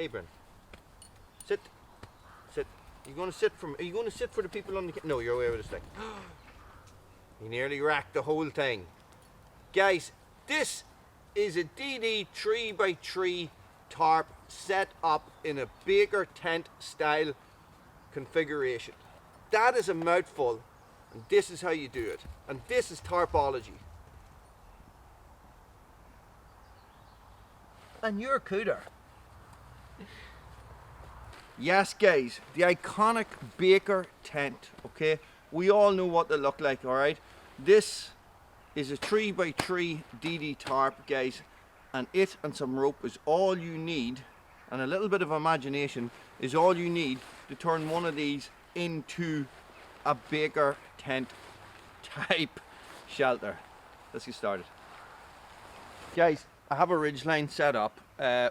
Hey, Bryn. Sit. Sit. Are you going to sit for the people on the... No, you're away with a stick. You nearly racked the whole thing. Guys, this is a DD 3x3 tarp set up in a baker tent style configuration. That is a mouthful, and this is how you do it. And this is Tarpology. And you're a cooter. Yes, guys, the iconic baker tent, okay? We all know what they look like, alright? This is a 3x3 DD tarp, guys, and it and some rope is all you need, and a little bit of imagination is all you need to turn one of these into a baker tent type shelter. Let's get started. Guys, I have a ridgeline set up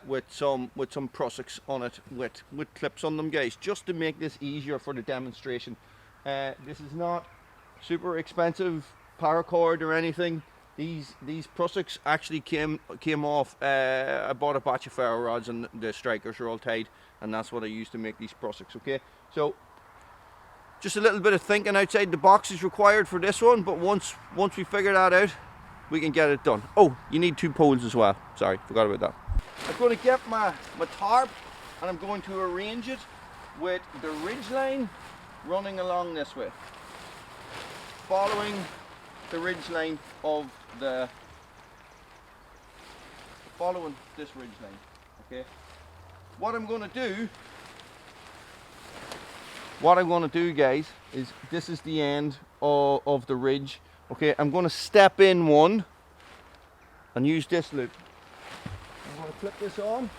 with some prussics on it with clips on them, guys, just to make this easier for the demonstration. This is not super expensive paracord or anything. These prussics actually came off. I bought a batch of ferro rods and the strikers are all tied, and that's what I used to make these prussics. Okay, so just a little bit of thinking outside the box is required for this one, but once we figure that out, we can get it done. Oh, you need 2 poles as well. Sorry, forgot about that. I'm going to get my tarp, and I'm going to arrange it with the ridgeline running along this way, following the ridgeline of following this ridgeline. Okay, what I'm going to do, guys, is this is the end of the ridge. Okay, I'm going to step in one and use this loop. I'm going to flip this on.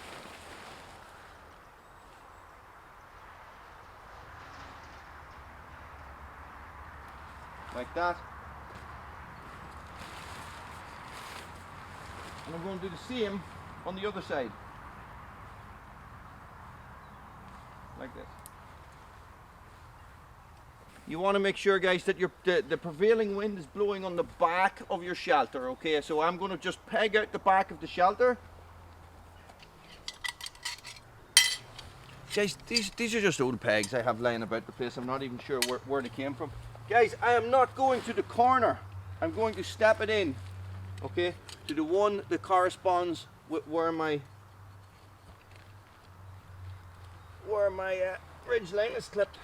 Like that. And I'm going to do the same on the other side. Like this. You want to make sure, guys, that the prevailing wind is blowing on the back of your shelter, okay? So I'm going to just peg out the back of the shelter. Guys, these are just old pegs I have lying about the place. I'm not even sure where they came from. Guys, I am not going to the corner. I'm going to step it in, okay, to the one that corresponds with where my ridge line is clipped.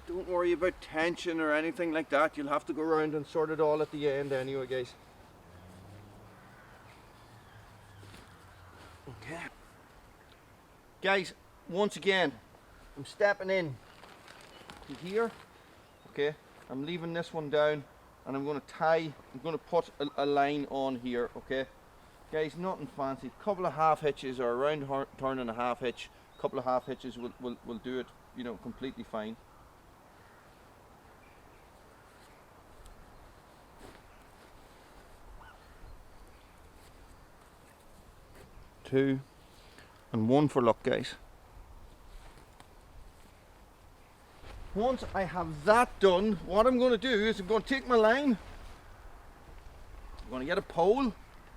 Don't worry about tension or anything like that. You'll have to go around and sort it all at the end anyway, guys. Okay. Guys, once again, I'm stepping in to here. Okay, I'm leaving this one down and I'm going to put a line on here. Okay, guys, nothing fancy. Couple of half hitches or around turn and a half hitch. Couple of half hitches will do it, you know, completely fine. Two and one for luck, guys. Once I have that done, what I'm going to do is I'm going to take my line. I'm going to get a pole,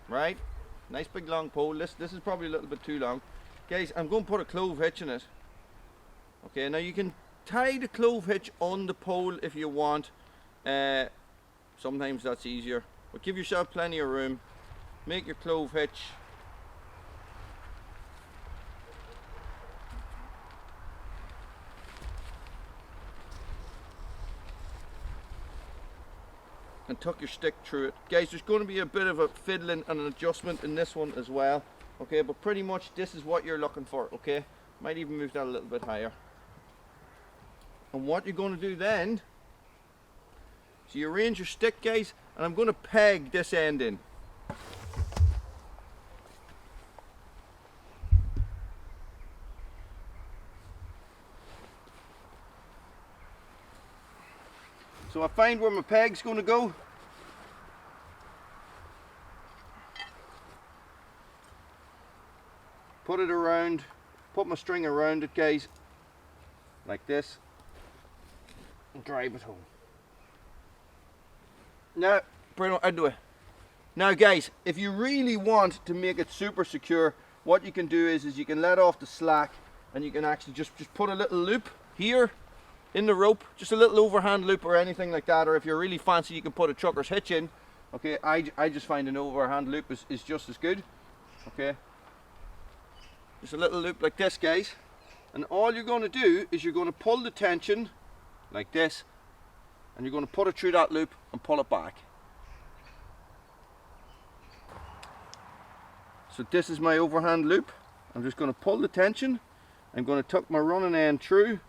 right? Nice big long pole. This is probably a little bit too long. Guys, I'm going to put a clove hitch in it. Okay, now you can tie the clove hitch on the pole if you want. Sometimes that's easier. But give yourself plenty of room. Make your clove hitch. And tuck your stick through it. Guys, there's going to be a bit of a fiddling and an adjustment in this one as well. Okay, but pretty much this is what you're looking for, okay? Might even move that a little bit higher. And what you're going to do then, so you arrange your stick, guys, and I'm going to peg this end in. So I find where my peg's going to go. put it around, put my string around it, guys, like this, and drive it home. Now, Bruno, out the way. Now guys, if you really want to make it super secure, what you can do is you can let off the slack, and you can actually just put a little loop here in the rope, just a little overhand loop or anything like that, or if you're really fancy you can put a trucker's hitch in. Okay, I just find an overhand loop is just as good. Okay, just a little loop like this, guys, and all you're going to do is you're going to pull the tension like this, and you're going to put it through that loop and pull it back. So this is my overhand loop. I'm just going to pull the tension. I'm going to tuck my running end through.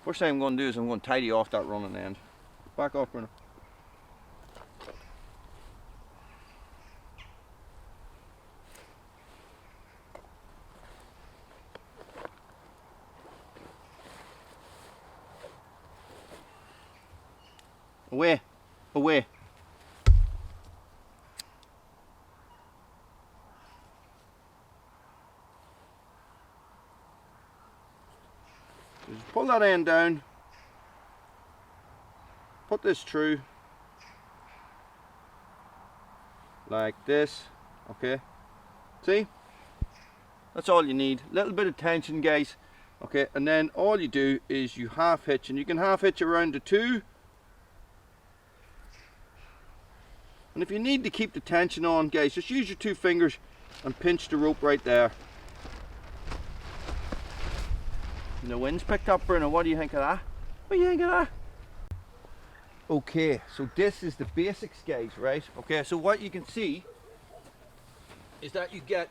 First thing I'm going to do is I'm going to tidy off that running end. Back off, Bruno. Away, away. Just pull that end down, put this through like this. Okay, see, that's all you need. A little bit of tension, guys. Okay, and then all you do is you half hitch, and you can half hitch around the two. And if you need to keep the tension on, guys, just use your 2 fingers and pinch the rope right there. And the wind's picked up, Bruno. What do you think of that? What do you think of that? Okay, so this is the basics, guys, right? Okay, so what you can see is that you get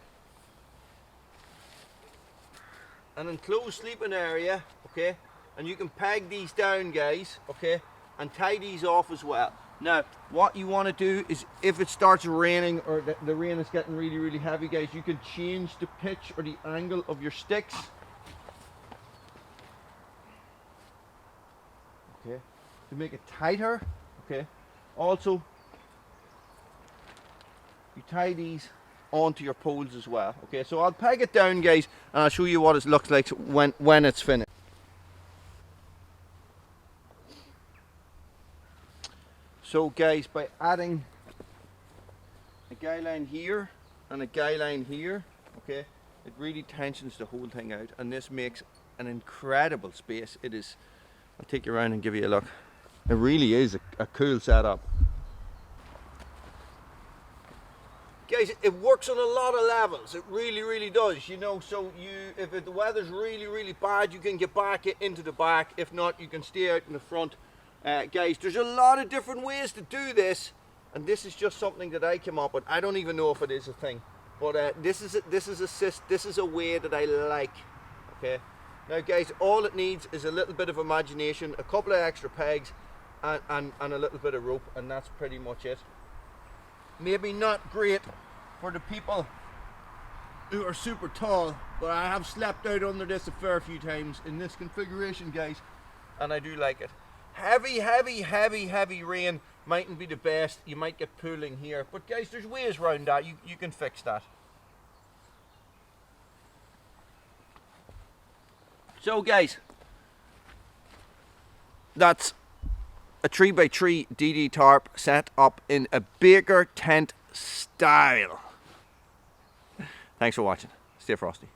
an enclosed sleeping area, okay? And you can peg these down, guys, okay? And tie these off as well. Now, what you want to do is if it starts raining or the rain is getting really, really heavy, guys, you can change the pitch or the angle of your sticks. Okay, to make it tighter. Okay, also you tie these onto your poles as well. Okay, so I'll peg it down, guys, and I'll show you what it looks like when it's finished. So guys, by adding a guy line here and a guy line here, okay, it really tensions the whole thing out, and this makes an incredible space. It is, I'll take you around and give you a look. It really is a cool setup. Guys, it works on a lot of levels. It really, really does. You know, so if the weather's really, really bad, you can get back into the back. If not, you can stay out in the front. Guys, there's a lot of different ways to do this, and this is just something that I came up with. I don't even know if it is a thing, but this is a way that I like. Okay, now guys, all it needs is a little bit of imagination, a couple of extra pegs, and a little bit of rope, and that's pretty much it. Maybe not great for the people who are super tall, but I have slept out under this a fair few times in this configuration, guys, and I do like it. Heavy rain mightn't be the best. You might get pooling here, but guys, there's ways around that. You can fix that. So guys, that's a 3x3 DD tarp set up in a baker tent style. Thanks for watching. Stay frosty.